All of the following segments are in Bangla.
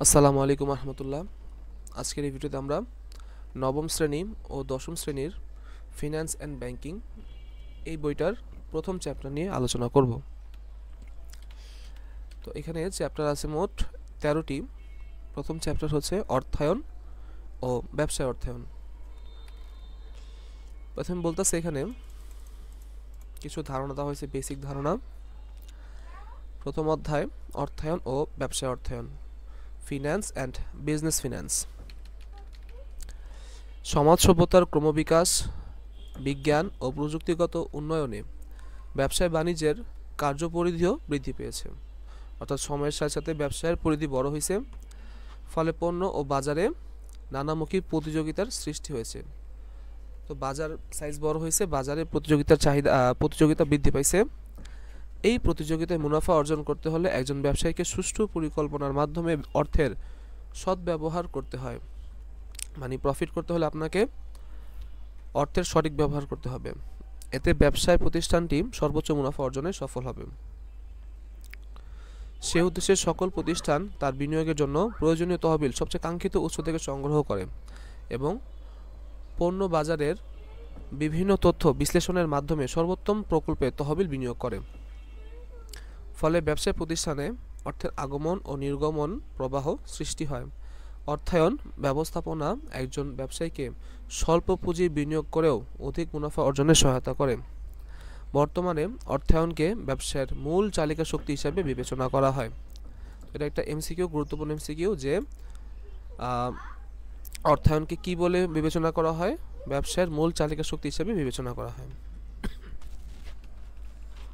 আসসালামু আলাইকুম রহমতুল্লাহ। আজকের এই ভিডিওতে আমরা নবম শ্রেণী ও দশম শ্রেণীর ফিন্যান্স অ্যান্ড ব্যাংকিং এই বইটার প্রথম চ্যাপ্টার নিয়ে আলোচনা করব। তো এখানে চ্যাপ্টার আছে মোট 13টি। প্রথম চ্যাপ্টার হচ্ছে অর্থায়ন ও ব্যবসায় অর্থায়ন। প্রথমে বলতেছে এখানে কিছু ধারণা দেওয়া হয়েছে, বেসিক ধারণা। প্রথম অধ্যায় অর্থায়ন ও ব্যবসায় অর্থায়ন, ফিন্যান্স অ্যান্ড বিজনেস ফিন্যান্স। সমাজ সভ্যতার ক্রমবিকাশ, বিজ্ঞান ও প্রযুক্তিগত উন্নয়নে ব্যবসায় বাণিজ্যের কার্যপরিধিও বৃদ্ধি পেয়েছে। অর্থাৎ সময়ের সাথে সাথে ব্যবসায়ের পরিধি বড় হয়েছে, ফলে পণ্য ও বাজারে নানামুখী প্রতিযোগিতার সৃষ্টি হয়েছে। তো বাজার সাইজ বড় হয়েছে, বাজারে প্রতিযোগিতা বৃদ্ধি পাইছে। এই প্রতিযোগিতায় মুনাফা অর্জন করতে হলে একজন ব্যবসায়ীকে সুষ্ঠু পরিকল্পনার মাধ্যমে অর্থের সদ্ব্যবহার করতে হয়। মানে প্রফিট করতে হলে আপনাকে অর্থের সঠিক ব্যবহার করতে হবে, এতে ব্যবসায় প্রতিষ্ঠানটি সর্বোচ্চ মুনাফা অর্জনে সফল হবে। সে উদ্দেশ্যে সকল প্রতিষ্ঠান তার বিনিয়োগের জন্য প্রয়োজনীয় তহবিল সবচেয়ে কাঙ্ক্ষিত উৎস থেকে সংগ্রহ করে এবং পণ্য বাজারের বিভিন্ন তথ্য বিশ্লেষণের মাধ্যমে সর্বোত্তম প্রকল্পে তহবিল বিনিয়োগ করে। ফলে ব্যবসায় প্রতিষ্ঠানে অর্থের আগমন ও নির্গমন প্রবাহ সৃষ্টি হয়। অর্থায়ন ব্যবস্থাপনা একজন ব্যবসায়ীকে স্বল্প পুঁজি বিনিয়োগ করেও অধিক মুনাফা অর্জনে সহায়তা করে। বর্তমানে অর্থায়নকে ব্যবসার মূল চালিকা শক্তি হিসাবে বিবেচনা করা হয়। এটা একটা এমসিকিউ, গুরুত্বপূর্ণ এমসিকিউ, যে অর্থায়নকে কি বলে বিবেচনা করা হয়? ব্যবসার মূল চালিকা শক্তি হিসাবে বিবেচনা করা হয়।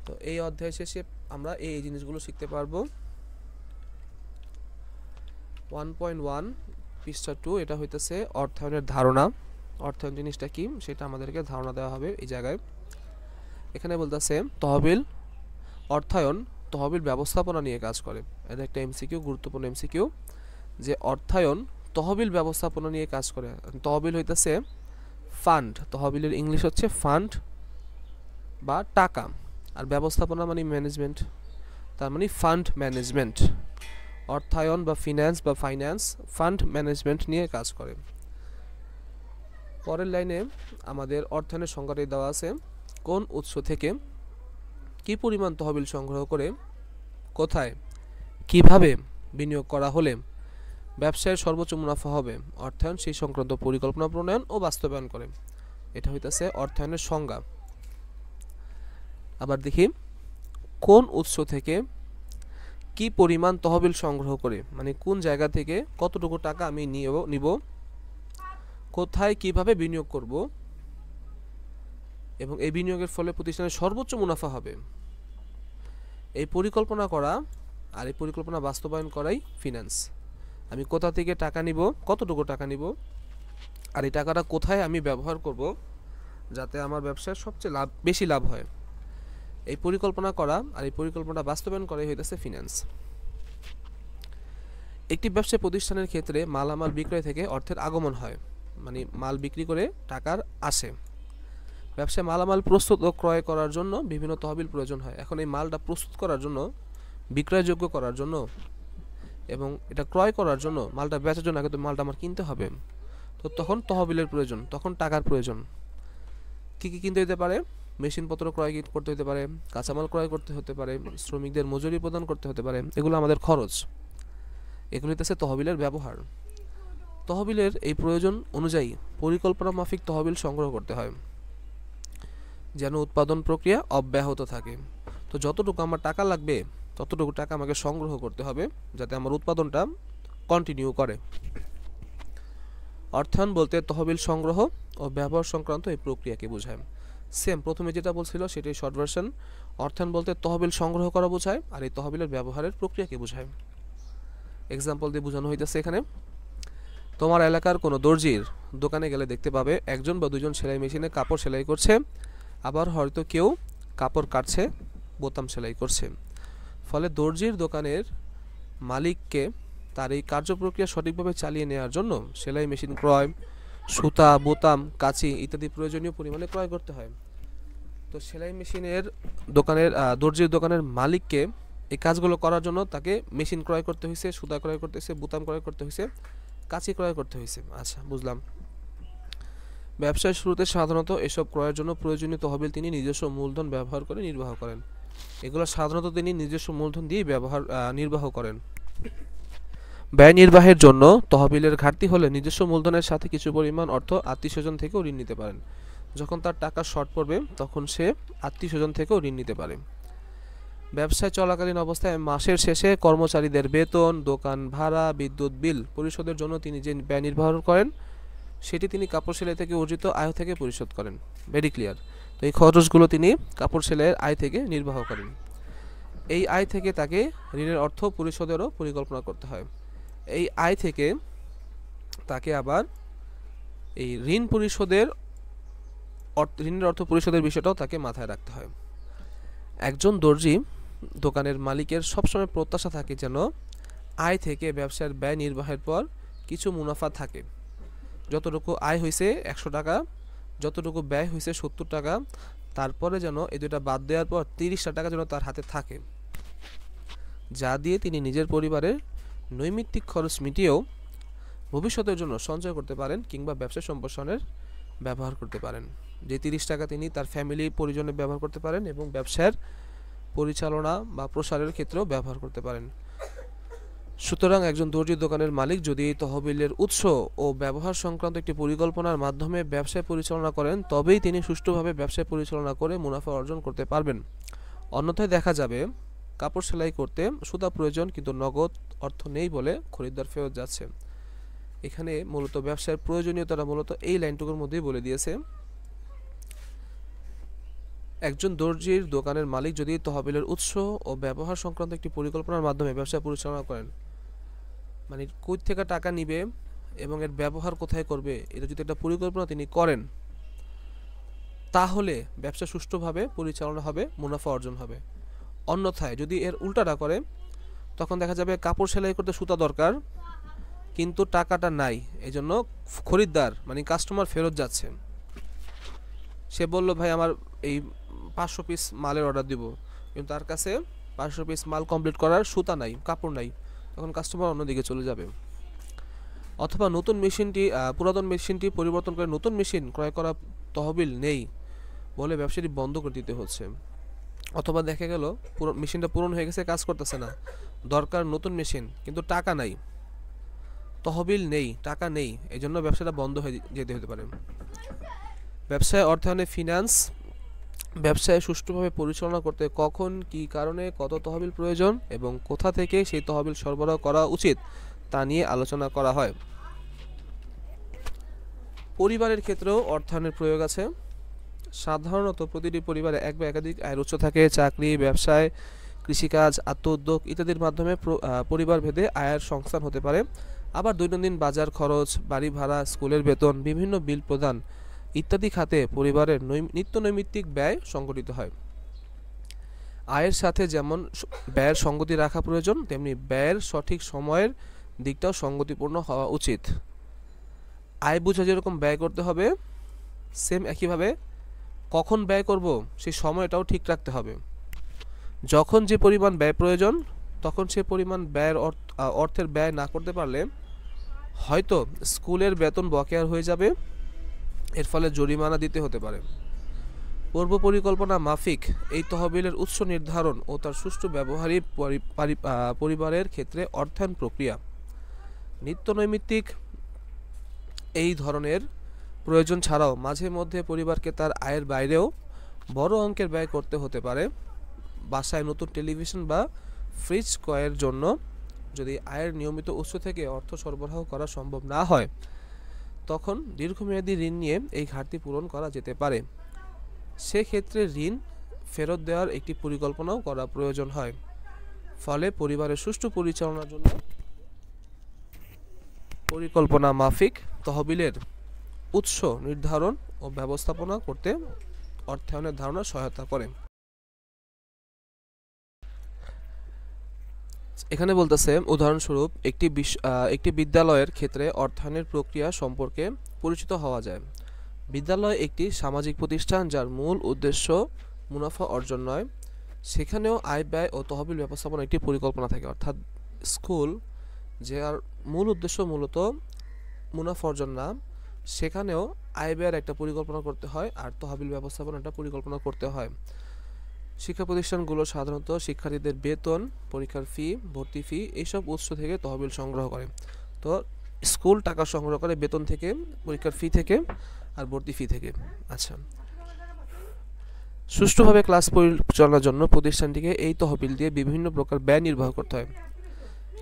তো এই অধ্যায় শেষে আমরা এই জিনিসগুলো শিখতে পারবো। 1.1 পৃষ্ঠা 2, এটা হইতেছে অর্থায়নের ধারণা। অর্থায়ন জিনিসটা কি সেটা আমাদেরকে ধারণা দেওয়া হবে এই জায়গায়। এখানে বলতেছে তহবিল অর্থায়ন তহবিল ব্যবস্থাপনা নিয়ে কাজ করে। এটা একটা এমসিকিউ, গুরুত্বপূর্ণ এমসিকিউ, যে অর্থায়ন তহবিল ব্যবস্থাপনা নিয়ে কাজ করে। তহবিল হইতেছে ফান্ড, তহবিলের ইংলিশ হচ্ছে ফান্ড বা টাকা, আর ব্যবস্থাপনা মানে ম্যানেজমেন্ট, তার মানে ফান্ড ম্যানেজমেন্ট। অর্থায়ন বা ফাইন্যান্স ফান্ড ম্যানেজমেন্ট নিয়ে কাজ করে। পরের লাইনে আমাদের অর্থায়নের সংজ্ঞাটি দেওয়া আছে। কোন উৎস থেকে কি পরিমাণ তহবিল সংগ্রহ করে কোথায় কিভাবে বিনিয়োগ করা হলে ব্যবসায়ের সর্বোচ্চ মুনাফা হবে, অর্থায়ন সেই সংক্রান্ত পরিকল্পনা প্রণয়ন ও বাস্তবায়ন করে। এটা হইতেছে অর্থায়নের সংজ্ঞা। আবার দেখি, কোন উৎস থেকে কি পরিমাণ তহবিল সংগ্রহ করে, মানে কোন জায়গা থেকে কতটুকু টাকা আমি নিব, কোথায় কিভাবে বিনিয়োগ করব, এবং এই বিনিয়োগের ফলে প্রতিষ্ঠানের সর্বোচ্চ মুনাফা হবে, এই পরিকল্পনা করা আর এই পরিকল্পনা বাস্তবায়ন করাই ফিন্যান্স। আমি কোথা থেকে টাকা নিব, কতটুকু টাকা নিব, আর এই টাকাটা কোথায় আমি ব্যবহার করব যাতে আমার ব্যবসার সবচেয়ে বেশি লাভ হয়, এই পরিকল্পনা করা আর এই পরিকল্পনা বাস্তবায়ন করাই হইতেছে ফিন্যান্স। একটি ব্যবসায় প্রতিষ্ঠানের ক্ষেত্রে মালামাল বিক্রয় থেকে অর্থের আগমন হয়, মানে মাল বিক্রি করে টাকার আসে। ব্যবসায় মালামাল প্রস্তুত ও ক্রয় করার জন্য বিভিন্ন তহবিল প্রয়োজন হয়। এখন এই মালটা প্রস্তুত করার জন্য, বিক্রয়যোগ্য করার জন্য এবং এটা ক্রয় করার জন্য, মালটা বেচার জন্য আগে তো মালটা আমার কিনতে হবে, তো তখন তহবিলের প্রয়োজন, তখন টাকার প্রয়োজন। কী কী কিনতে হতে পারে? মেশিনপত্র ক্রয় করতে হতে পারে, কাঁচামাল ক্রয় করতে হতে পারে, শ্রমিকদের মজুরি প্রদান করতে হতে পারে, এগুলো আমাদের খরচ। এগুলো হচ্ছে তহবিলের ব্যবহার। তহবিলের এই প্রয়োজন অনুযায়ী পরিকল্পনা মাফিক তহবিল সংগ্রহ করতে হয় যেন উৎপাদন প্রক্রিয়া অব্যাহত থাকে। তো যতটুকু আমার টাকা লাগবে ততটুকু টাকা আমাকে সংগ্রহ করতে হবে যাতে আমার উৎপাদনটা কন্টিনিউ করে। অর্থায়ন বলতে তহবিল সংগ্রহ ও ব্যবহার সংক্রান্ত এই প্রক্রিয়াকে বোঝায়। সেম প্রথমে যেটা বলছিল সেটাই শর্ট ভার্সন। অর্থায়ন বলতে তহবিল সংগ্রহ করা বোঝায় আর এই তহবিলের ব্যবহারের প্রক্রিয়াকে বোঝায়। এক্সাম্পল দিয়ে বোঝানো হইতেছে এখানে। তোমার এলাকার কোনো দর্জির দোকানে গেলে দেখতে পাবে একজন বা দুজন সেলাই মেশিনে কাপড় সেলাই করছে, আবার হয়তো কেউ কাপড় কাটছে, বোতাম সেলাই করছে। ফলে দর্জির দোকানের মালিককে তার এই কার্যপ্রক্রিয়া সঠিকভাবে চালিয়ে নেওয়ার জন্য সেলাই মেশিন ক্রয়, সুতা, বোতাম, কাঁচি ইত্যাদি প্রয়োজনীয় পরিমাণে ক্রয় করতে হয়। তো সেলাই মেশিনের দোকানের দর্জির দোকানের মালিককে এই কাজগুলো করার জন্য তাকে মেশিন ক্রয় করতে হয়েছে, সুতা ক্রয় করতে হয়েছে, বুতাম ক্রয় করতে হয়েছে, কাঁচি ক্রয় করতে হয়েছে। আচ্ছা, বুঝলাম। ব্যবসার শুরুতে সাধারণত এসব ক্রয়ের জন্য প্রয়োজনীয় তহবিল তিনি নিজস্ব মূলধন ব্যবহার করে নির্বাহ করেন। এগুলো সাধারণত তিনি নিজস্ব মূলধন দিয়ে নির্বাহ করেন। ব্যয় নির্বাহের জন্য তহবিলের ঘাটতি হলে নিজস্ব মূলধনের সাথে কিছু পরিমাণ অর্থ আত্মীয়স্বজন থেকেও ঋণ নিতে পারেন। যখন তার টাকা শর্ট পড়বে তখন সে আত্মীয়স্বজন থেকেও ঋণ নিতে পারে। ব্যবসায় চলাকালীন অবস্থায় মাসের শেষে কর্মচারীদের বেতন, দোকান ভাড়া, বিদ্যুৎ বিল পরিশোধের জন্য তিনি যে ব্যয় নির্বাহ করেন সেটি তিনি কাপড় সেলাই থেকে অর্জিত আয় থেকে পরিশোধ করেন। Very clear. তো এই খরচগুলো তিনি কাপড় সেলাইয়ের আয় থেকে নির্বাহ করেন। এই আয় থেকে তাকে ঋণের অর্থ পরিশোধেরও পরিকল্পনা করতে হয়। এই আয় থেকে তাকে আবার এই ঋণের অর্থ পরিশোধের বিষয়টাও তাকে মাথায় রাখতে হয়। একজন দর্জি দোকানের মালিকের সবসময় প্রত্যাশা থাকে যেন আয় থেকে ব্যবসার ব্যয় নির্বাহের পর কিছু মুনাফা থাকে। যতটুকু আয় হয়েছে 100 টাকা, যতটুকু ব্যয় হয়েছে 70 টাকা, তারপরে যেন এই দুটা বাদ দেওয়ার পর 30টা টাকা যেন তার হাতে থাকে, যা দিয়ে তিনি নিজের পরিবারের নৈমিত্তিক খরচ মিটিয়েও ভবিষ্যতের জন্য সঞ্চয় করতে পারেন কিংবা ব্যবসা সম্প্রসারণের ব্যবহার করতে পারেন। যে 30 টাকা তিনি তার ফ্যামিলি পরিজনে ব্যবহার করতে পারেন এবং ব্যবসার পরিচালনা বা প্রসারের ক্ষেত্রেও ব্যবহার করতে পারেন। সুতরাং একজন দর্জি দোকানের মালিক যদি এই তহবিলের উৎস ও ব্যবহার সংক্রান্ত একটি পরিকল্পনার মাধ্যমে ব্যবসা পরিচালনা করেন তবেই তিনি সুষ্ঠুভাবে ব্যবসা পরিচালনা করে মুনাফা অর্জন করতে পারবেন। অন্যথায় দেখা যাবে কাপড় সেলাই করতে সুতা প্রয়োজন কিন্তু নগদ অর্থ নেই বলে খরিদ্দার ফেরত যাচ্ছে। এখানে মূলত ব্যবসার প্রয়োজনীয়তাটা মূলত এই লাইনটুকুর মধ্যেই বলে দিয়েছে। একজন দর্জির দোকানের মালিক যদি তহবিলের উৎস ও ব্যবহার সংক্রান্ত একটি পরিকল্পনার মাধ্যমে ব্যবসা পরিচালনা করেন, মানে কই থেকে টাকা নিবে এবং এর ব্যবহার কোথায় করবে, এটা যদি একটা পরিকল্পনা তিনি করেন তাহলে ব্যবসা সুষ্ঠুভাবে পরিচালনা হবে, মুনাফা অর্জন হবে। অন্যথায় যদি এর উল্টাটা করে তখন দেখা যাবে কাপড় সেলাই করতে সুতা দরকার কিন্তু টাকাটা নাই, এই জন্য খরিদ্দার মানে কাস্টমার ফেরত যাচ্ছে। সে বলল ভাই আমার এই 500 পিস মালের অর্ডার দিব, কিন্তু তার কাছে 500 পিস মাল কমপ্লিট করার সুতা নাই, কাপড় নাই, তখন কাস্টমার অন্যদিকে চলে যাবে। অথবা পুরাতন মেশিনটি পরিবর্তন করে নতুন মেশিন ক্রয় করা তহবিল নেই বলে ব্যবসাটি বন্ধ করে দিতে হচ্ছে। অথবা দেখা গেল মেশিনটা পুরনো হয়ে গেছে, কাজ করতেছে না, দরকার নতুন মেশিন কিন্তু টাকা নাই, তহবিল নেই, টাকা নেই, এই জন্য ব্যবসাটা বন্ধ হয়ে যেতে হতে পারে। ব্যবসায় অর্থায়নে ফিন্যান্স ব্যবসায় সুষ্ঠুভাবে পরিচালনা করতে কখন কী কারণে কত তহবিল প্রয়োজন এবং কোথা থেকে সেই তহবিল সরবরাহ করা উচিত তা নিয়ে আলোচনা করা হয়। পরিবারের ক্ষেত্রেও অর্থায়নের প্রয়োগ আছে। সাধারণত প্রতিটি পরিবারে এক বা একাধিক আয়ের উৎস থাকে। চাকরি, ব্যবসায়, কৃষিকাজ, আত্মউদ্যোগ ইত্যাদির মাধ্যমে পরিবার ভেদে আয়ের সংস্থান হতে পারে। আবার দৈনন্দিন বাজার খরচ, বাড়ি ভাড়া, স্কুলের বেতন, বিভিন্ন বিল প্রদান ইত্যাদি খাতে পরিবারের নিত্য নৈমিত্তিক ব্যয় সংগঠিত হয়। আয়ের সাথে যেমন ব্যয়ের সঙ্গতি রাখা প্রয়োজন, তেমনি ব্যয়ের সঠিক সময়ের দিকটাও সঙ্গতিপূর্ণ হওয়া উচিত। আয় বুঝে যেরকম ব্যয় করতে হবে, সেম একইভাবে কখন ব্যয় করব সেই সময়টাও ঠিক রাখতে হবে। যখন যে পরিমাণ ব্যয় প্রয়োজন তখন সে পরিমাণ অর্থের ব্যয় না করতে পারলে হয়তো স্কুলের বেতন বকেয়া হয়ে যাবে, এর ফলে জরিমানা দিতে হতে পারে। পূর্ব পরিকল্পনা মাফিক এই তহবিলের উৎস নির্ধারণ ও তার সুষ্ঠু ব্যবহারই পরিবারের ক্ষেত্রে অর্থায়ন প্রক্রিয়া। নিত্য নৈমিত্তিক এই ধরনের প্রয়োজন ছাড়াও মাঝে মধ্যে পরিবারকে তার আয়ের বাইরেও বড় অঙ্কের ব্যয় করতে হতে পারে। বাসায় নতুন টেলিভিশন বা ফ্রিজ ক্রয়ের জন্য যদি আয়ের নিয়মিত উৎস থেকে অর্থ সরবরাহ করা সম্ভব না হয় তখন দীর্ঘমেয়াদী ঋণ নিয়ে এই ঘাটতি পূরণ করা যেতে পারে। সেক্ষেত্রে ঋণ ফেরত দেওয়ার একটি পরিকল্পনাও করা প্রয়োজন হয়। ফলে পরিবারের সুষ্ঠু পরিচালনার জন্য পরিকল্পনা মাফিক তহবিলের উৎস নির্ধারণ ও ব্যবস্থাপনা করতে অর্থায়নের ধারণা সহায়তা করে। এখানে বলতেছে উদাহরণস্বরূপ একটি বিদ্যালয়ের ক্ষেত্রে অর্থায়নের প্রক্রিয়া সম্পর্কে পরিচিত হওয়া যায়। বিদ্যালয় একটি সামাজিক প্রতিষ্ঠান যার মূল উদ্দেশ্য মুনাফা অর্জন নয়। সেখানেও আয় ব্যয় ও তহবিল ব্যবস্থাপনা একটি পরিকল্পনা থাকে, অর্থাৎ স্কুল যে আর মূল উদ্দেশ্য মূলত মুনাফা অর্জন না, সেখানেও আয় ব্যয়ের একটা পরিকল্পনা করতে হয় আর তহবিল ব্যবস্থাপনাটা পরিকল্পনা করতে হয়। শিক্ষা প্রতিষ্ঠানগুলো সাধারণত শিক্ষার্থীদের বেতন, পরীক্ষার ফি, ভর্তি ফি এইসব উৎস থেকে তহবিল সংগ্রহ করে। তো স্কুল টাকা সংগ্রহ করে বেতন থেকে, পরীক্ষার ফি থেকে আর ভর্তি ফি থেকে। আচ্ছা, সুষ্ঠুভাবে ক্লাস পরিচালনার জন্য প্রতিষ্ঠানটিকে এই তহবিল দিয়ে বিভিন্ন প্রকার ব্যয় নির্বাহ করতে হয়।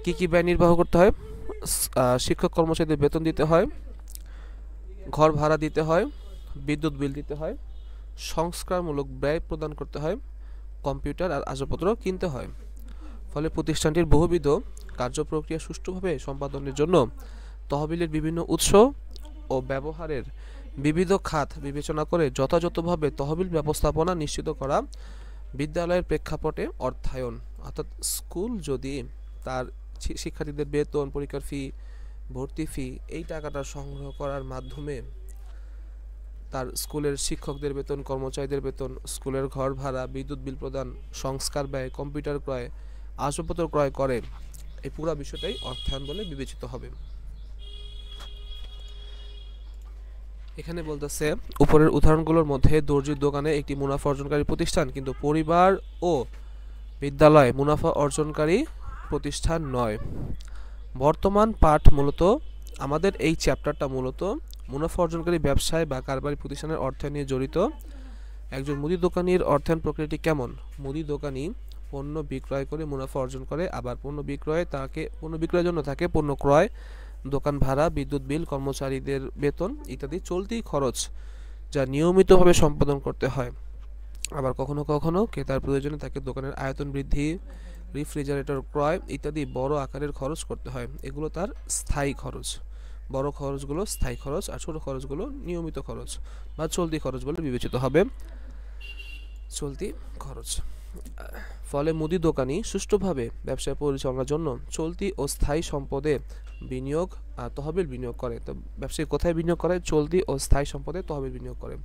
কি কি ব্যয় নির্বাহ করতে হয়? শিক্ষক কর্মচারীদের বেতন দিতে হয়, ঘর ভাড়া দিতে হয়, বিদ্যুৎ বিল দিতে হয়, সংস্কারমূলক ব্যয় প্রদান করতে হয়, কম্পিউটার আর আসবাবপত্র কিনতে হয়। ফলে প্রতিষ্ঠানটির বহুবিধ কার্যপ্রক্রিয়া সুষ্ঠুভাবে সম্পাদনের জন্য তহবিলের বিভিন্ন উৎস ও ব্যবহারের বিবিধ খাত বিবেচনা করে যথাযথভাবে তহবিল ব্যবস্থাপনা নিশ্চিত করা বিদ্যালয়ের প্রেক্ষাপটে অর্থায়ন। অর্থাৎ স্কুল যদি তার শিক্ষার্থীদের বেতন, পরীক্ষার ফি, ভর্তি ফি এই টাকাটা সংগ্রহ করার মাধ্যমে তার স্কুলের শিক্ষকদের বেতন, কর্মচারীদের বেতন, স্কুলের ঘর ভাড়া, বিদ্যুৎ বিল প্রদান, সংস্কার ব্যয়, কম্পিউটার ক্রয়, আসবাবপত্র ক্রয় করে, এই পুরো বিষয়টাই অর্থায়ন বলে বিবেচিত হবে। এখানে বলতেছে উপরের উদাহরণগুলোর মধ্যে দর্জির দোকানে একটি মুনাফা অর্জনকারী প্রতিষ্ঠান, কিন্তু পরিবার ও বিদ্যালয় মুনাফা অর্জনকারী প্রতিষ্ঠান নয়। বর্তমান পাঠ মূলত আমাদের এই চ্যাপ্টারটা মূলত মুনাফা অর্জনকারী ব্যবসায় বা কারবারি প্রতিষ্ঠানের অর্থায়ন নিয়ে জড়িত। একজন মুদি দোকানির অর্থায়ন প্রক্রিয়াটি কেমন? মুদি দোকানি পণ্য বিক্রয় করে মুনাফা অর্জন করে, আবার পণ্য বিক্রয়ের জন্য তাকে পণ্য ক্রয়, দোকান ভাড়া, বিদ্যুৎ বিল, কর্মচারীদের বেতন ইত্যাদি চলতি খরচ যা নিয়মিতভাবে সম্পাদন করতে হয়। আবার কখনো কখনো ক্রেতার প্রয়োজনে তাকে দোকানের আয়তন বৃদ্ধি, রেফ্রিজারেটর ক্রয় ইত্যাদি বড় আকারের খরচ করতে হয়। এগুলো তার স্থায়ী খরচ। বড় খরচগুলো স্থায়ী খরচ আর ছোট খরচগুলো নিয়মিত খরচ বা চলতি খরচ বলে বিবেচিত হবে। চলতি খরচ। ফলে মুদি দোকানি সুষ্ঠুভাবে ব্যবসা পরিচালনার জন্য চলতি ও স্থায়ী সম্পদে বিনিয়োগ তহবিল বিনিয়োগ করে। তো ব্যবসায়ী কোথায় বিনিয়োগ করে? চলতি ও স্থায়ী সম্পদে তহবিল বিনিয়োগ করে।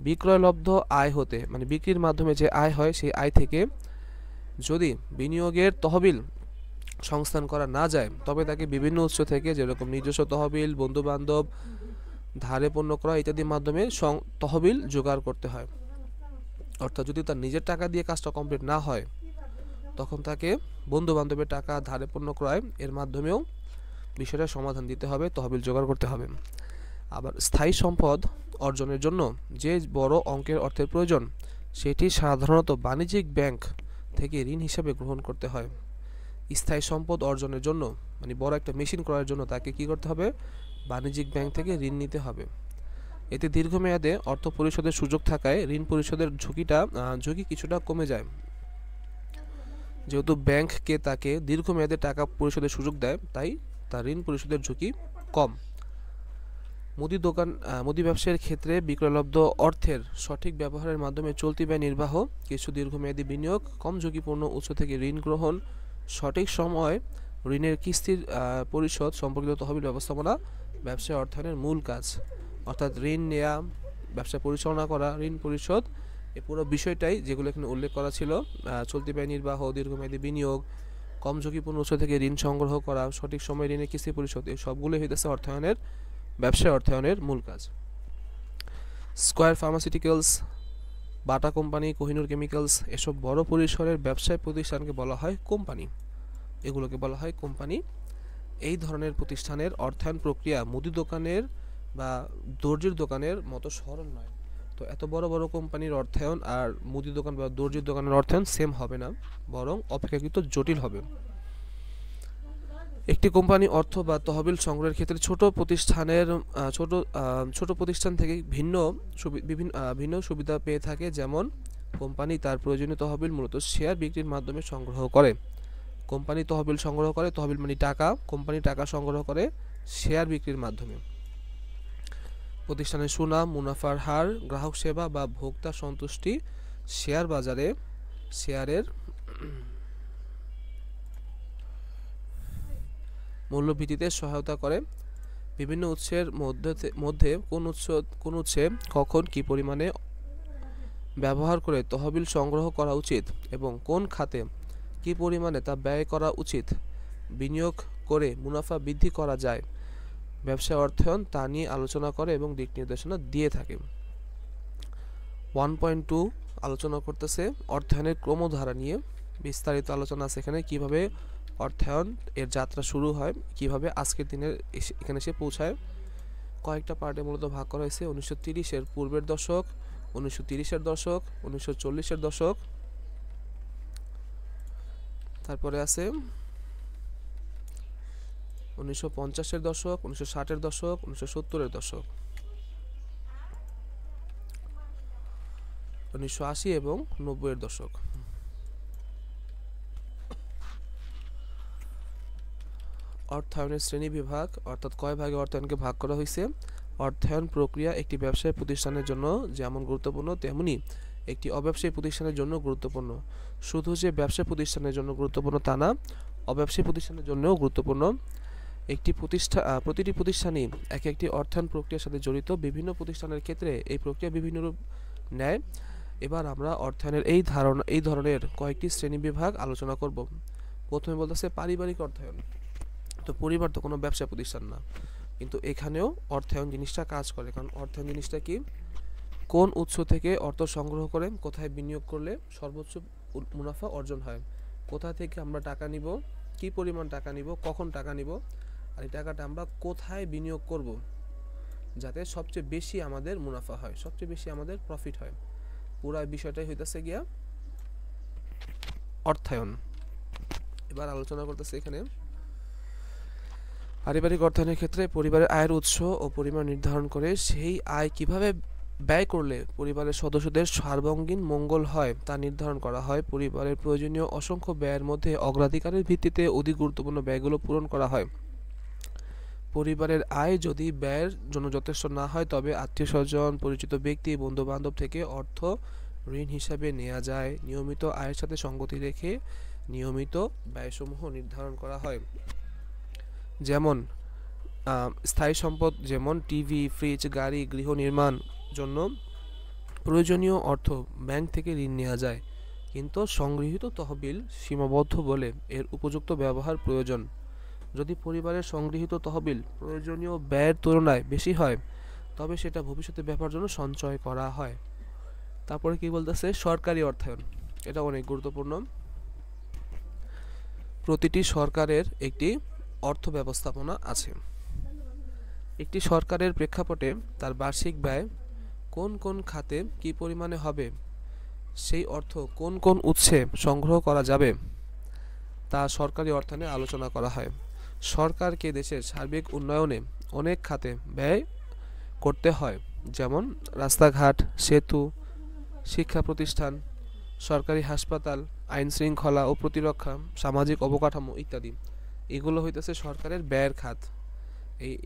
বিক্রয়লব্ধ আয় হতে, মানে বিক্রির মাধ্যমে যে আয় হয় সেই আয় থেকে যদি বিনিয়োগের তহবিল সংস্থান করা না যায় তবে তাকে বিভিন্ন উৎস থেকে, যেরকম নিজস্ব তহবিল, বন্ধু বান্ধব, ধারে পণ্য ক্রয় ইত্যাদির মাধ্যমে তহবিল জোগাড় করতে হয়। অর্থাৎ যদি তার নিজের টাকা দিয়ে কাজটা কমপ্লিট না হয় তখন তাকে বন্ধু বান্ধবের টাকা, ধারে পণ্য ক্রয় এর মাধ্যমেও বিষয়টা সমাধান দিতে হবে, তহবিল জোগাড় করতে হবে। আবার স্থায়ী সম্পদ অর্জনের জন্য যে বড় অঙ্কের অর্থের প্রয়োজন সেটি সাধারণত বাণিজ্যিক ব্যাংক থেকে ঋণ হিসাবে গ্রহণ করতে হয়। স্থায়ী সম্পদ অর্জনের জন্য, মানে বড় একটা মেশিন ক্রয়ের জন্য তাকে কি করতে হবে? বাণিজ্যিক ব্যাংক থেকে ঋণ নিতে হবে। এতে দীর্ঘমেয়াদে অর্থ পরিশোধের সুযোগ থাকায় ঋণ পরিশোধের ঝুঁকি কিছুটা কমে যায়। যেহেতু ব্যাংককে তাকে দীর্ঘমেয়াদে টাকা পরিশোধের সুযোগ দেয়, তাই তার ঋণ পরিশোধের ঝুঁকি কম। মুদি ব্যবসায়ের ক্ষেত্রে বিক্রয়লব্ধ অর্থের সঠিক ব্যবহারের মাধ্যমে চলতি ব্যয় নির্বাহ, কিছু দীর্ঘমেয়াদী বিনিয়োগ, কম ঝুঁকিপূর্ণ উৎস থেকে ঋণ গ্রহণ, সঠিক সময় ঋণের কিস্তির পরিশোধ সম্পর্কিত তহবিল ব্যবস্থাপনা ব্যবসায় অর্থায়নের মূল কাজ। অর্থাৎ ঋণ নেওয়া, ব্যবসা পরিচালনা করা, ঋণ পরিশোধ, এই পুরো বিষয়টাই যেগুলো এখানে উল্লেখ করা ছিল, চলতি ব্যয় নির্বাহ, দীর্ঘমেয়াদী বিনিয়োগ, কম ঝুঁকিপূর্ণ উৎস থেকে ঋণ সংগ্রহ করা, সঠিক সময় ঋণের কিস্তি পরিশোধ, এই সবগুলোই হইতেছে ব্যবসায় অর্থায়নের মূল কাজ। Square pharmaceuticals, Bata company, Kohinoor chemicals এসব বড় পরিসরের ব্যবসায় প্রতিষ্ঠানকে বলা হয় কোম্পানি। এগুলোকে বলা হয় কোম্পানি। এই ধরনের প্রতিষ্ঠানের অর্থায়ন প্রক্রিয়া মুদি দোকানের বা দর্জির দোকানের মতো সরল নয়। তো এত বড় বড় কোম্পানির অর্থায়ন আর মুদি দোকান বা দর্জির দোকানের অর্থায়ন সেম হবে না, বরং অপেক্ষাকৃত জটিল হবে। একটি কোম্পানি অর্থ বা তহবিল সংগ্রহের ক্ষেত্রে ছোট প্রতিষ্ঠান থেকে ভিন্ন সুবিধা পেয়ে থাকে। যেমন কোম্পানি তার প্রয়োজনীয় তহবিল মূলত শেয়ার বিক্রির মাধ্যমে সংগ্রহ করে। কোম্পানি তহবিল সংগ্রহ করে, তহবিল মানে টাকা, কোম্পানি টাকা সংগ্রহ করে শেয়ার বিক্রির মাধ্যমে। প্রতিষ্ঠানের সুনাম, মুনাফার হার, গ্রাহক সেবা বা ভোক্তা সন্তুষ্টি শেয়ার বাজারে শেয়ারের মূল্য ভিত্তিতে সহায়তা করে। বিভিন্ন উৎসের মধ্যে কোন উৎসে কখন কি পরিমাণে ব্যবহার করে তহবিল সংগ্রহ করা উচিত এবং কোন খাতে কী পরিমাণে তা ব্যয় করা উচিত, বিনিয়োগ করে মুনাফা বৃদ্ধি করা যায়, ব্যবসায় অর্থায়ন তা নিয়ে আলোচনা করে এবং দিক নির্দেশনা দিয়ে থাকে। 1.2 আলোচনা করতেছে অর্থায়নের ক্রমধারা নিয়ে, বিস্তারিত আলোচনা আছে এখানে, কিভাবে অর্থায়ন এর যাত্রা শুরু হয়, কিভাবে আজকের দিনে এখানে এসে পৌঁছায়। কয়েকটা পার্টে মূলত ভাগ করা হয়েছে: 1930-এর পূর্বের দশক, 1930-এর দশক, 1940-এর দশক, তারপরে আছে 1950-এর দশক, 1960-এর দশক, 1970-এর দশক, 1980 এবং 90-এর দশক। অর্থায়নের শ্রেণী বিভাগ, অর্থাৎ কয় ভাগে অর্থায়নকে ভাগ করা হয়েছে। অর্থায়ন প্রক্রিয়া একটি ব্যবসায়ী প্রতিষ্ঠানের জন্য যেমন গুরুত্বপূর্ণ তেমনি একটি অব্যবসায়ী প্রতিষ্ঠানের জন্য গুরুত্বপূর্ণ। শুধু যে ব্যবসায়ী প্রতিষ্ঠানের জন্য গুরুত্বপূর্ণ তা না, অব্যবসায়ী প্রতিষ্ঠানের জন্যও গুরুত্বপূর্ণ। প্রতিটি প্রতিষ্ঠানই এক একটি অর্থায়ন প্রক্রিয়ার সাথে জড়িত। বিভিন্ন প্রতিষ্ঠানের ক্ষেত্রে এই প্রক্রিয়া বিভিন্ন রূপ নেয়। এবার আমরা অর্থায়নের এই ধরনের কয়েকটি শ্রেণীবিভাগ আলোচনা করব। প্রথমে বলতেছে পারিবারিক অর্থায়ন। তো পরিবার তো কোনো ব্যবসা প্রতিষ্ঠান না, কিন্তু এখানেও অর্থায়ন জিনিসটা কাজ করে। কারণ অর্থায়ন জিনিসটা কি, কোন উৎস থেকে অর্থ সংগ্রহ করে কোথায় বিনিয়োগ করলে সর্বোচ্চ মুনাফা অর্জন হয়, কোথা থেকে আমরা টাকা নিব, কি পরিমাণ টাকা নিব, কখন টাকা নিব, আর এই টাকাটা আমরা কোথায় বিনিয়োগ করব যাতে সবচেয়ে বেশি আমাদের মুনাফা হয়, সবচেয়ে বেশি আমাদের প্রফিট হয়। পুরো বিষয়টাই হইতেছে গিয়া অর্থায়ন। এবার আলোচনা করতেছে এখানে পারিবারিক অর্থায়নের ক্ষেত্রে পরিবারের আয়ের উৎস ও পরিমাণ নির্ধারণ করে সেই আয় কিভাবে ব্যয় করলে পরিবারের সদস্যদের সর্বাঙ্গীন মঙ্গল হয় তা নির্ধারণ করা হয়। পরিবারের প্রয়োজনীয় অসংখ্য ব্যয়ের মধ্যে অগ্রাধিকারের ভিত্তিতে অধিক গুরুত্বপূর্ণ ব্যয়গুলো পূরণ করা হয়। পরিবারের আয় যদি ব্যয়ের জন্য যথেষ্ট না হয় তবে আত্মীয়স্বজন, পরিচিত ব্যক্তি, বন্ধুবান্ধব থেকে অর্থ ঋণ হিসাবে নেওয়া যায়। নিয়মিত আয়ের সাথে সঙ্গতি রেখে নিয়মিত ব্যয়সমূহ নির্ধারণ করা হয়। যেমন স্থায়ী সম্পদ যেমন টিভি, ফ্রিজ, গাড়ি, গৃহ নির্মাণ জন্য প্রয়োজনীয় অর্থ ব্যাংক থেকে ঋণ নেওয়া যায়, কিন্তু সংগৃহীত তহবিল সীমাবদ্ধ বলে এর উপযুক্ত ব্যবহার প্রয়োজন। যদি পরিবারের সংগৃহীত তহবিল প্রয়োজনীয় ব্যয়ের তুলনায় বেশি হয় তবে সেটা ভবিষ্যতে ব্যবহার জন্য সঞ্চয় করা হয়। তারপরে কি বলতেছে সরকারি অর্থায়ন, এটা অনেক গুরুত্বপূর্ণ। প্রতিটি সরকারের একটি অর্থ ব্যবস্থাপনা আছে। একটি সরকারের প্রেক্ষাপটে তার বার্ষিক ব্যয় কোন কোন খাতে কি পরিমাণে হবে, সেই অর্থ কোন কোন উৎসে সংগ্রহ করা যাবে তা সরকারি অর্থায়নে আলোচনা করা হয়। সরকারকে দেশের সার্বিক উন্নয়নে অনেক খাতে ব্যয় করতে হয়, যেমন রাস্তাঘাট, সেতু, শিক্ষা প্রতিষ্ঠান, সরকারি হাসপাতাল, আইন শৃঙ্খলা ও প্রতিরক্ষা, সামাজিক অবকাঠামো ইত্যাদি। এগুলো হইতেছে সরকারের ব্যয়ের খাত।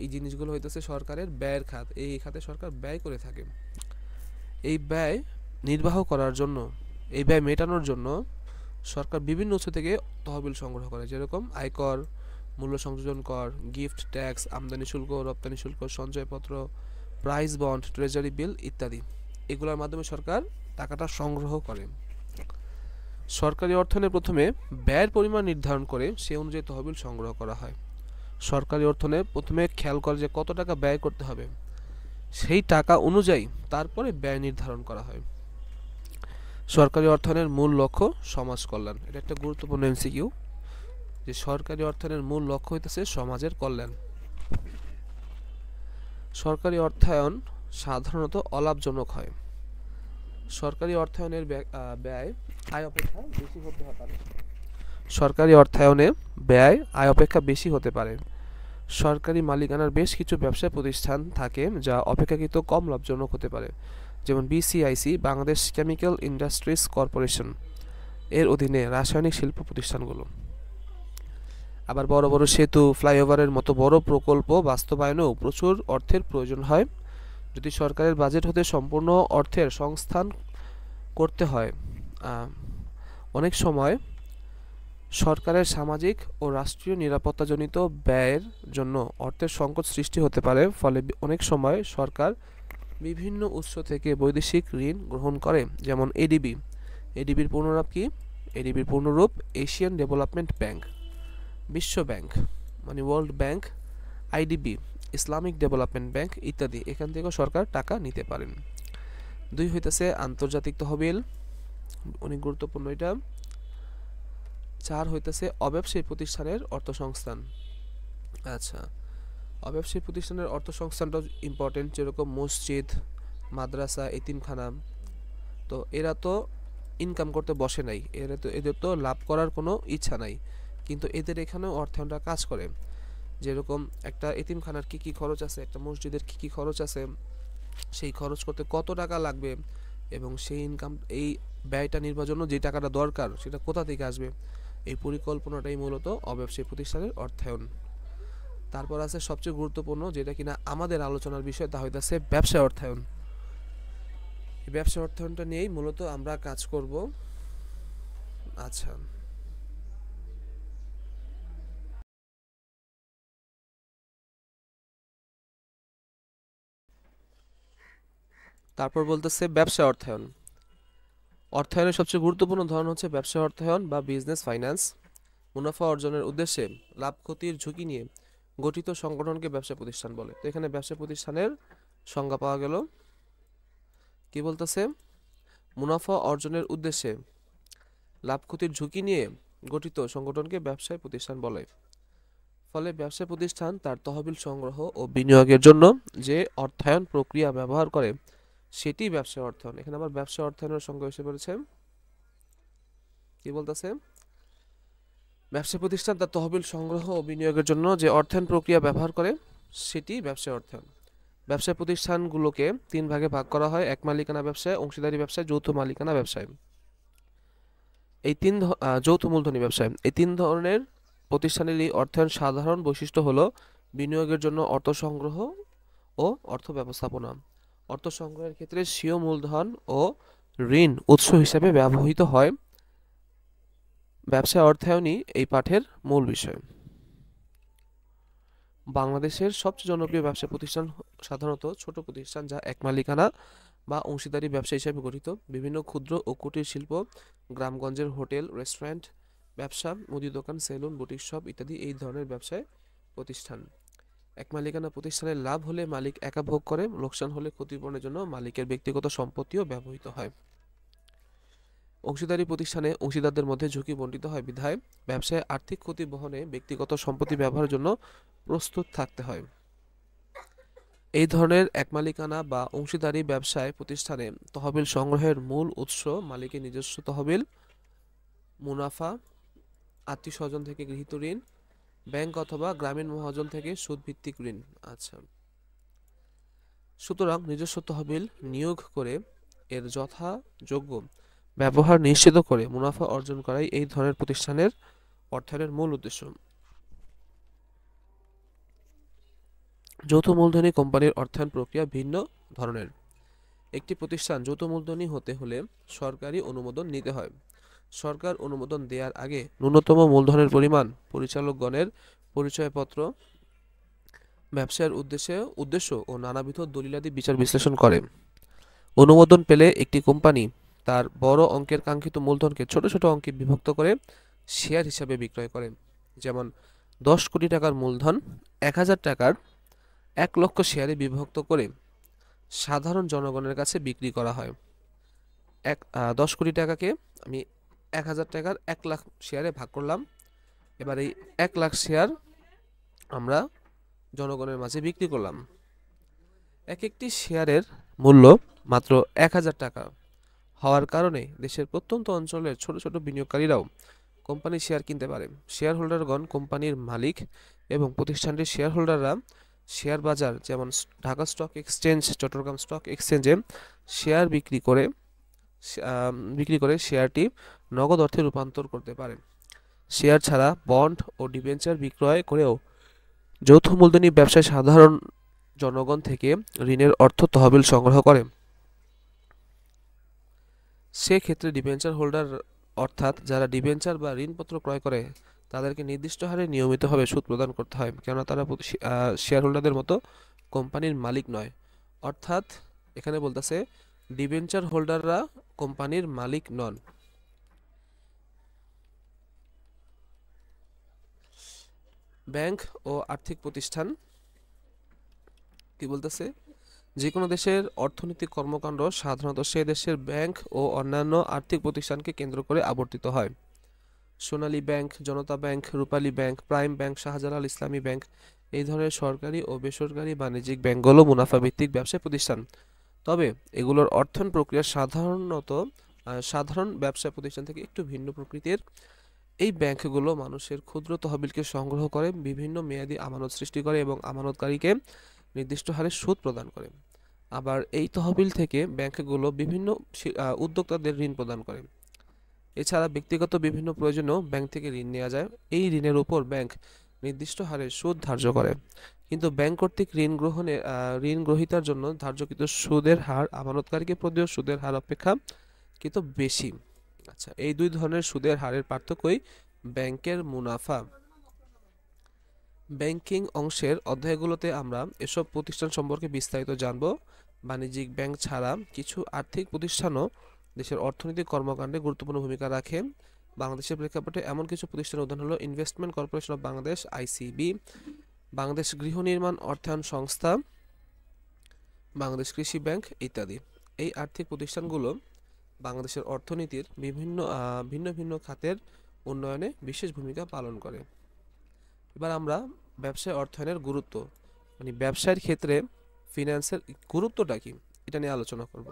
এই জিনিসগুলো হইতেছে সরকারের ব্যয়ের খাত। এই খাতে সরকার ব্যয় করে থাকে। এই ব্যয় নির্বাহ করার জন্য, এই ব্যয় মেটানোর জন্য সরকার বিভিন্ন উৎস থেকে তহবিল সংগ্রহ করে, যেরকম আয়কর, মূল্য সংযোজন কর, গিফট ট্যাক্স, আমদানি শুল্ক, রপ্তানি শুল্ক, সঞ্চয়পত্র, প্রাইস বন্ড, ট্রেজারি বিল ইত্যাদি। এগুলোর মাধ্যমে সরকার টাকাটা সংগ্রহ করে। সরকারি অর্থায়নে প্রথমে ব্যয়ের পরিমাণ নির্ধারণ করে সে অনুযায়ী তহবিল সংগ্রহ করা হয়। সরকারি অর্থায়নে প্রথমে খেয়াল করে যে কত টাকা ব্যয় করতে হবে, সেই টাকা অনুযায়ী তারপরে ব্যয় নির্ধারণ করা হয়। সরকারি অর্থায়নের মূল লক্ষ্য সমাজ কল্যাণ। এটা একটা গুরুত্বপূর্ণ এমসিকিউ, যে সরকারি অর্থায়নের মূল লক্ষ্য হইতেছে সমাজের কল্যাণ। সরকারি অর্থায়ন সাধারণত অলাভজনক হয়। সরকারি অর্থায়নের ব্যয় আয় অপেক্ষা বেশি হতে পারে। সরকারি অর্থায়নে ব্যয় আয় অপেক্ষা বেশি হতে পারে। সরকারি মালিকানার বেশ কিছু ব্যবসা প্রতিষ্ঠান থাকে যা অপেক্ষাকৃত কম লাভজনক হতে পারে, যেমন BCIC, Bangladesh chemical industries corporation এর অধীনে রাসায়নিক শিল্প প্রতিষ্ঠানগুলো। আবার বড় বড় সেতু, ফ্লাইওভারের মতো বড় প্রকল্প বাস্তবায়নেও প্রচুর অর্থের প্রয়োজন হয়। যদি সরকারের বাজেট হতে সম্পূর্ণ অর্থের সংস্থান করতে হয়, অনেক সময় সরকারের সামাজিক ও রাষ্ট্রীয় নিরাপত্তাজনিত ব্যয়ের জন্য অর্থের সংকট সৃষ্টি হতে পারে। ফলে অনেক সময় সরকার বিভিন্ন উৎস থেকে বৈদেশিক ঋণ গ্রহণ করে, যেমন এডিবি। এডিবির পূর্ণরূপ কি? এডিবির পূর্ণরূপ এশিয়ান ডেভেলপমেন্ট ব্যাংক। বিশ্ব ব্যাংক মানে world bank, IDB Islamic development bank ইত্যাদি, এখান থেকেও সরকার টাকা নিতে পারেন। 2 হইতেছে আন্তর্জাতিক তহবিল, অনেক গুরুত্বপূর্ণ এটা। 4 হইতেছে অব্যবসায়ী প্রতিষ্ঠানের অর্থসংস্থান। আচ্ছা, অব্যবসায়ী প্রতিষ্ঠানের অর্থসংস্থানটা ইম্পর্টেন্ট, যেরকম মসজিদ, মাদ্রাসা, এতিমখানা। তো এরা তো ইনকাম করতে বসে নাই, এদের তো লাভ করার কোনো ইচ্ছা নাই, কিন্তু এদের এখানেও অর্থায়নটা কাজ করে। যেরকম একটা এতিমখানার কি কি খরচ আছে, একটা মসজিদের কি কি খরচ আছে, সেই খরচ করতে কত টাকা লাগবে, এবং সেই ইনকাম, এই ব্যয়টা নির্বাহের জন্য যে টাকাটা দরকার সেটা কোথা থেকে আসবে, এই পরিকল্পনাটাই মূলত অব্যবসায়ী প্রতিষ্ঠানের অর্থায়ন। তারপর আছে সবচেয়ে গুরুত্বপূর্ণ, যেটা কিনা আমাদের আলোচনার বিষয়, তা হইতেছে ব্যবসা অর্থায়ন। এই ব্যবসা অর্থায়নটা নিয়েই মূলত আমরা কাজ করব। আচ্ছা, তারপর বলতেছে ব্যবসা অর্থায়ন। অর্থায়নের সবচেয়ে গুরুত্বপূর্ণ ধরন হচ্ছে ব্যবসা অর্থায়ন বা বিজনেস ফাইন্যান্স। মুনাফা অর্জনের উদ্দেশ্যে লাভ ক্ষতির ঝুঁকি নিয়ে গঠিত সংগঠনকে ব্যবসা প্রতিষ্ঠান বলে। তো এখানে ব্যবসা প্রতিষ্ঠানের সংজ্ঞা পাওয়া গেল। কি বলতেছে? মুনাফা অর্জনের উদ্দেশ্যে লাভ ক্ষতির ঝুঁকি নিয়ে গঠিত সংগঠনকে ব্যবসায় প্রতিষ্ঠান বলে। ফলে ব্যবসা প্রতিষ্ঠান তার তহবিল সংগ্রহ ও বিনিয়োগের জন্য যে অর্থায়ন প্রক্রিয়া ব্যবহার করে সেটি ব্যবসা অর্থায়ন। এখানে আবার ব্যবসা অর্থায়নের সংজ্ঞা এসে পড়েছে। কি বলতেছে? ব্যবসা প্রতিষ্ঠান তার তহবিল সংগ্রহ ও বিনিয়োগের জন্য যে অর্থায়ন প্রক্রিয়া ব্যবহার করে সেটি ব্যবসা অর্থায়ন। ব্যবসা প্রতিষ্ঠানগুলোকে 3 ভাগে ভাগ করা হয়: এক মালিকানা ব্যবসায়, অংশীদারি ব্যবসায়, যৌথ মালিকানা ব্যবসায়। এই যৌথ মূলধনী ব্যবসায়। এই 3 ধরনের প্রতিষ্ঠানেরই অর্থায়ন সাধারণ বৈশিষ্ট্য হলো বিনিয়োগের জন্য অর্থ সংগ্রহ ও অর্থ ব্যবস্থাপনা। অর্থ সংগ্রহের ক্ষেত্রে স্বীয় মূলধন ও ঋণ উৎস হিসেবে ব্যবহৃত হয়। ব্যবসা অর্থায়নই এই পাঠের মূল বিষয়। বাংলাদেশের সবচেয়ে জনপ্রিয় ব্যবসা প্রতিষ্ঠান সাধারণত ছোট প্রতিষ্ঠান, যা এক মালিকানা বা অংশীদারি ব্যবসা হিসেবে গঠিত। বিভিন্ন ক্ষুদ্র ও কুটির শিল্প, গ্রামগঞ্জের হোটেল, রেস্টুরেন্ট ব্যবসা, মুদি দোকান, সেলুন, বুটিক শপ ইত্যাদি এই ধরনের ব্যবসায় প্রতিষ্ঠান। এক মালিকানা প্রতিষ্ঠানের লাভ হলে মালিক একা ভোগ করে, লোকসান হলে ক্ষতিপূরণের জন্য মালিকের ব্যক্তিগত সম্পত্তিও ব্যবহৃত হয়। অংশীদারি প্রতিষ্ঠানে অংশীদারদের মধ্যে ঝুঁকি বণ্টিত হয় বিধায় ব্যবসায় আর্থিক ক্ষতি বহনে ব্যক্তিগত সম্পত্তি ব্যবহারের জন্য প্রস্তুত থাকতে হয়। এই ধরনের একমালিকানা বা অংশীদারি ব্যবসায় প্রতিষ্ঠানে তহবিল সংগ্রহের মূল উৎস মালিকের নিজস্ব তহবিল, মুনাফা, আত্মীয়স্বজন থেকে গৃহীত ঋণ, ব্যাংক অথবা গ্রামীণ মহাজন থেকে সুদভিত্তিক ঋণ। আচ্ছা, সুতরাং নিজস্ব তহবিল নিয়োগ করে এর যথাযোগ্য ব্যবহার নিশ্চিত করে মুনাফা অর্জন করাই এই ধরনের প্রতিষ্ঠানের অর্থায়নের মূল উদ্দেশ্য। যৌথ মূলধনী কোম্পানির অর্থায়ন প্রক্রিয়া ভিন্ন ধরনের। একটি প্রতিষ্ঠান যৌথ মূলধনী হতে হলে সরকারি অনুমোদন নিতে হয়। সরকার অনুমোদন দেওয়ার আগে ন্যূনতম মূলধনের পরিমাণ, পরিচালকগণের পরিচয়পত্র, ব্যবসার উদ্দেশ্য ও নানাবিধ দলিলাদি বিচার বিশ্লেষণ করে। অনুমোদন পেলে একটি কোম্পানি তার বড় অঙ্কের কাঙ্ক্ষিত মূলধনকে ছোট ছোট অঙ্কে বিভক্ত করে শেয়ার হিসাবে বিক্রয় করে। যেমন 10 কোটি টাকার মূলধন 1000 টাকার 1 লক্ষ শেয়ারে বিভক্ত করে সাধারণ জনগণের কাছে বিক্রি করা হয়। 10 কোটি টাকাকে আমি 1000 টাকার 1 লাখ শেয়ারে ভাগ করলাম। এবার এই 1 লাখ শেয়ার আমরা জনগণের মাঝে বিক্রি করলাম। এক একটি শেয়ারের মূল্য মাত্র 1000 টাকা হওয়ার কারণে দেশের প্রত্যন্ত অঞ্চলের ছোট ছোট বিনিয়োগকারীরাও কোম্পানির শেয়ার কিনতে পারে। শেয়ার হোল্ডারগণ কোম্পানির মালিক এবং প্রতিষ্ঠানটির শেয়ার হোল্ডাররা শেয়ার বাজার, যেমন Dhaka stock exchange, Chattogram stock এক্সচেঞ্জে শেয়ার বিক্রি করে শেয়ারটি নগদ অর্থে রূপান্তর করতে পারে। শেয়ার ছাড়া বন্ড ও ডিবেঞ্চার বিক্রয় করেও যৌথ মূলধনী ব্যবসায় সাধারণ জনগণ থেকে ঋণের অর্থ তহবিল সংগ্রহ করে। সেক্ষেত্রে ডিবেঞ্চার হোল্ডার অর্থাৎ যারা ডিবেঞ্চার বা ঋণপত্র ক্রয় করে তাদেরকে নির্দিষ্ট হারে নিয়মিতভাবে সুদ প্রদান করতে হয়, কেননা তারা শেয়ার হোল্ডারদের মতো কোম্পানির মালিক নয়। অর্থাৎ এখানে বলতেছে ডিবেঞ্চার হোল্ডাররা কোম্পানির মালিক নন। ব্যাংক ও আর্থিক প্রতিষ্ঠান কি বলতেছে, যে কোনো দেশের অর্থনৈতিক কর্মকাণ্ড সাধারণত সে দেশের ব্যাংক ও অন্যান্য আর্থিক প্রতিষ্ঠানকে কেন্দ্র করে আবর্তিত হয়। সোনালী ব্যাংক, জনতা ব্যাংক, রূপালী ব্যাংক, প্রাইম ব্যাংক, শাহজালাল ইসলামী ব্যাংক এই ধরনের সরকারি ও বেসরকারি বাণিজ্যিক ব্যাংকগুলো মুনাফা ভিত্তিক ব্যবসায় প্রতিষ্ঠান। তবে এগুলোর অর্থায়ন প্রক্রিয়া সাধারণ ব্যবসা প্রতিষ্ঠান থেকে একটু ভিন্ন প্রকৃতির। এই ব্যাংকগুলো মানুষের ক্ষুদ্র তহবিলকে সংগ্রহ করে বিভিন্ন মেয়াদী আমানত সৃষ্টি করে এবং আমানতকারীকে নির্দিষ্ট হারে সুদ প্রদান করে। আবার এই তহবিল থেকে ব্যাংকগুলো বিভিন্ন উদ্যোক্তাদের ঋণ প্রদান করে। এছাড়া ব্যক্তিগত বিভিন্ন প্রয়োজনেও ব্যাংক থেকে ঋণ নেওয়া যায়। এই ঋণের উপর ব্যাংক নির্দিষ্ট হারে সুদ ধার্য করে, কিন্তু ব্যাংক কর্তৃক ঋণ গ্রহীতার জন্য ধার্যকৃত সুদের হার আমানতকারীকে প্রদেয় সুদের হার অপেক্ষা কিন্তু বেশি। আচ্ছা, এই দুই ধরনের সুদের হারের পার্থক্যই ব্যাংকের মুনাফা। ব্যাংকিং অংশের অধ্যায়গুলোতে আমরা এসব প্রতিষ্ঠান সম্পর্কে বিস্তারিত জানব। বাণিজ্যিক ব্যাংক ছাড়া কিছু আর্থিক প্রতিষ্ঠানও দেশের অর্থনৈতিক কর্মকাণ্ডে গুরুত্বপূর্ণ ভূমিকা রাখে। বাংলাদেশের প্রেক্ষাপটে এমন কিছু প্রতিষ্ঠানের উদাহরণ হলো investment corporation of Bangladesh ICB, Bangladesh গৃহ নির্মাণ অর্থায়ন সংস্থা, বাংলাদেশ কৃষি ব্যাংক ইত্যাদি। এই আর্থিক প্রতিষ্ঠানগুলো বাংলাদেশের অর্থনীতির ভিন্ন ভিন্ন খাতের উন্নয়নে বিশেষ ভূমিকা পালন করে। এবার আমরা ব্যবসায় অর্থায়নের গুরুত্ব, মানে ব্যবসায়ের ক্ষেত্রে ফিন্যান্সের গুরুত্বটা কি, এটা নিয়ে আলোচনা করব।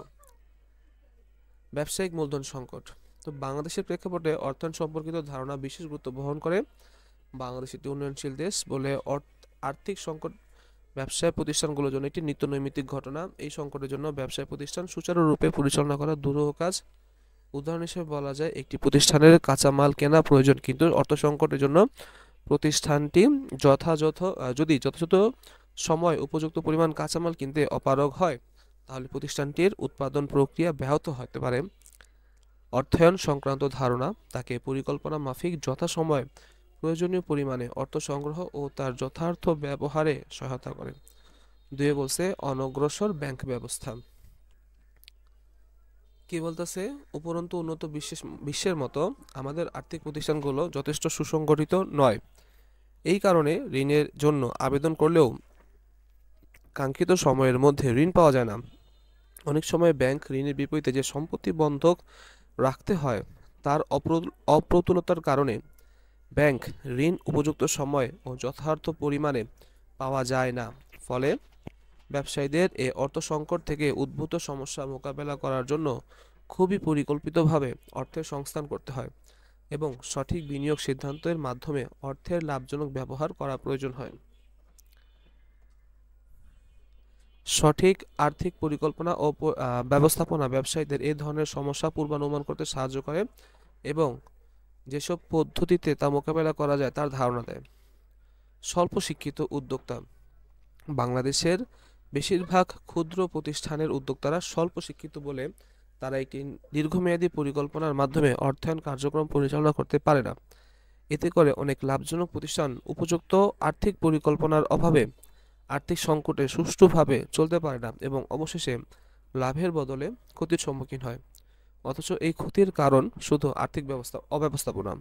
ব্যবসায়িক মূলধন সংকট। তো বাংলাদেশের প্রেক্ষাপটে অর্থায়ন সম্পর্কিত ধারণা বিশেষ গুরুত্ব বহন করে। বাংলাদেশ একটি উন্নয়নশীল দেশ বলে আর্থিক সংকট ব্যবসায় প্রতিষ্ঠানগুলোর জন্য একটি নিত্য নৈমিত্তিক ঘটনা। এই সংকটের জন্য ব্যবসায় প্রতিষ্ঠান সুচারুরূপে পরিচালনা করা দুরূহ কাজ। উদাহরণ হিসেবে বলা যায়, একটি প্রতিষ্ঠানের কাঁচামাল কেনা প্রয়োজন, কিন্তু অর্থ সংকটের জন্য প্রতিষ্ঠানটি যদি যথাযথ সময় উপযুক্ত পরিমাণ কাঁচামাল কিনতে অপারগ হয়, তাহলে প্রতিষ্ঠানটির উৎপাদন প্রক্রিয়া ব্যাহত হতে পারে। অর্থায়ন সংক্রান্ত ধারণা তাকে পরিকল্পনা মাফিক যথাসময়ে প্রয়োজনীয় পরিমাণে অর্থ সংগ্রহ ও তার যথার্থ ব্যবহারে সহায়তা করে। দুয়ে বলছে অনগ্রসর ব্যাংক ব্যবস্থা। কি বলতেছে, উপরন্তু উন্নত বিশ্বের মতো আমাদের আর্থিক প্রতিষ্ঠানগুলো যথেষ্ট সুসংগঠিত নয়। এই কারণে ঋণের জন্য আবেদন করলেও কাঙ্ক্ষিত সময়ের মধ্যে ঋণ পাওয়া যায় না। অনেক সময় ব্যাংক ঋণের বিপরীতে যে সম্পত্তি বন্ধক রাখতে হয়, তার অপ্রতুলতার কারণে ব্যাংক ঋণ উপযুক্ত সময়ে ও যথার্থ পরিমাণে পাওয়া যায় না। ফলে ব্যবসায়ীদের এ অর্থ সংকট থেকে উদ্ভূত সমস্যা মোকাবেলা করার জন্য খুবই পরিকল্পিতভাবে অর্থের সংস্থান করতে হয় এবং সঠিক বিনিয়োগ সিদ্ধান্তের মাধ্যমে অর্থের লাভজনক ব্যবহার করা প্রয়োজন হয়। সঠিক আর্থিক পরিকল্পনা ও ব্যবস্থাপনা ব্যবসায়ীদের এই ধরনের সমস্যা পূর্বানুমান করতে সাহায্য করে এবং যেসব পদ্ধতিতে তা মোকাবেলা করা যায় তার ধারণা দেয়। স্বল্প শিক্ষিত উদ্যোক্তা। বাংলাদেশের বেশিরভাগ ক্ষুদ্র প্রতিষ্ঠানের উদ্যোক্তারা স্বল্প শিক্ষিত বলে তারা একটি দীর্ঘমেয়াদী পরিকল্পনার মাধ্যমে অর্থায়ন কার্যক্রম পরিচালনা করতে পারে না। এতে করে অনেক লাভজনক প্রতিষ্ঠান উপযুক্ত আর্থিক পরিকল্পনার অভাবে আর্থিক সংকটে সুষ্ঠুভাবে চলতে পারে না এবং অবশেষে লাভের বদলে ক্ষতির সম্মুখীন হয়। অথচ এই ক্ষতির কারণ শুধু অব্যবস্থাপনা।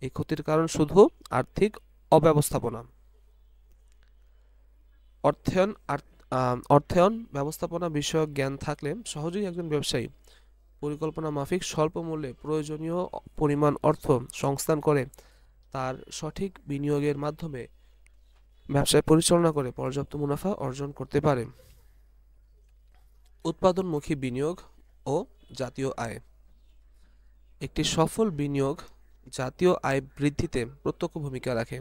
এই ক্ষতির কারণ শুধু আর্থিক অব্যবস্থাপনা। অর্থায়ন ব্যবস্থাপনা বিষয়ক জ্ঞান থাকলে সহজেই একজন ব্যবসায়ী পরিকল্পনা মাফিক স্বল্প মূল্যে প্রয়োজনীয় পরিমাণ অর্থ সংস্থান করে তার সঠিক বিনিয়োগের মাধ্যমে ব্যবসায় পরিচালনা করে পর্যাপ্ত মুনাফা অর্জন করতে পারে। উৎপাদনমুখী বিনিয়োগ ও জাতীয় আয়। একটি সফল বিনিয়োগ জাতীয় আয় বৃদ্ধিতে প্রত্যক্ষ ভূমিকা রাখে।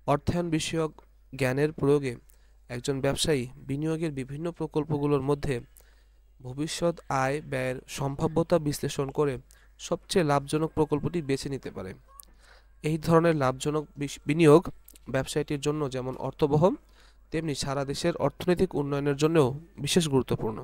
অর্থায়ন বিষয়ক জ্ঞানের প্রয়োগে একজন ব্যবসায়ী বিনিয়োগের বিভিন্ন প্রকল্পগুলোর মধ্যে ভবিষ্যৎ আয় ব্যয়ের সম্ভাব্যতা বিশ্লেষণ করে সবচেয়ে লাভজনক প্রকল্পটি বেছে নিতে পারে। এই ধরনের লাভজনক বিনিয়োগ ব্যবসায়টির জন্য যেমন অর্থবহ, তেমনি সারা দেশের অর্থনৈতিক উন্নয়নের জন্যও বিশেষ গুরুত্বপূর্ণ।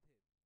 বেঁধে